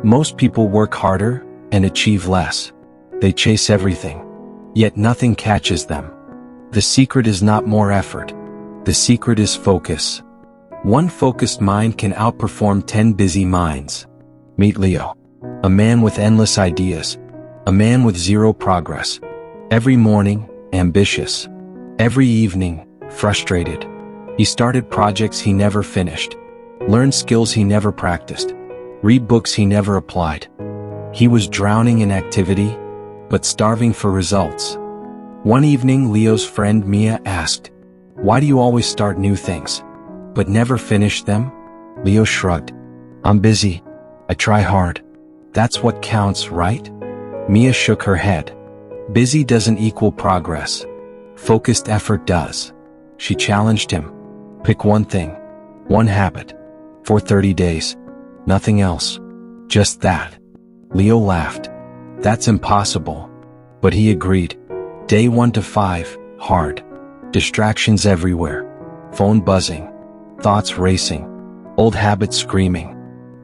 Most people work harder and achieve less. They chase everything, yet nothing catches them. The secret is not more effort. The secret is focus. One focused mind can outperform 10 busy minds. Meet Leo. A man with endless ideas. A man with zero progress. Every morning, ambitious. Every evening, frustrated. He started projects he never finished. Learned skills he never practiced. Read books he never applied. He was drowning in activity, but starving for results. One evening, Leo's friend Mia asked, "Why do you always start new things, but never finish them?" Leo shrugged. "I'm busy. I try hard. That's what counts, right?" Mia shook her head. "Busy doesn't equal progress. Focused effort does." She challenged him. "Pick one thing, one habit, for 30 days. Nothing else. Just that." Leo laughed. "That's impossible." But he agreed. Day 1 to 5, hard. Distractions everywhere. Phone buzzing. Thoughts racing. Old habits screaming.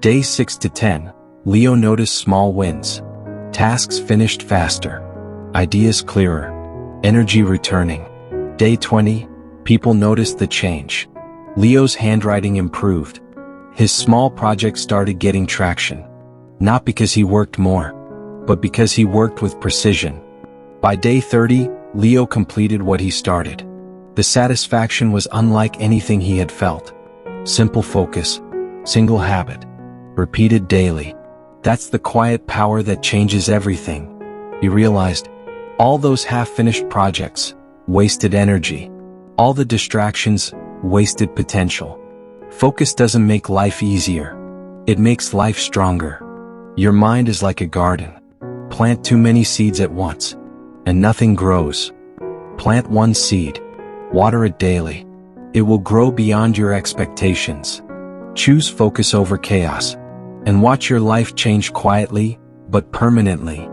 Day 6 to 10, Leo noticed small wins. Tasks finished faster. Ideas clearer. Energy returning. Day 20, people noticed the change. Leo's handwriting improved. His small projects started getting traction. Not because he worked more, but because he worked with precision. By day 30, Leo completed what he started. The satisfaction was unlike anything he had felt. Simple focus, single habit, repeated daily. That's the quiet power that changes everything. He realized all those half-finished projects wasted energy. All the distractions wasted potential. Focus doesn't make life easier. It makes life stronger. Your mind is like a garden. Plant too many seeds at once, and nothing grows. Plant one seed. Water it daily. It will grow beyond your expectations. Choose focus over chaos, and watch your life change quietly, but permanently.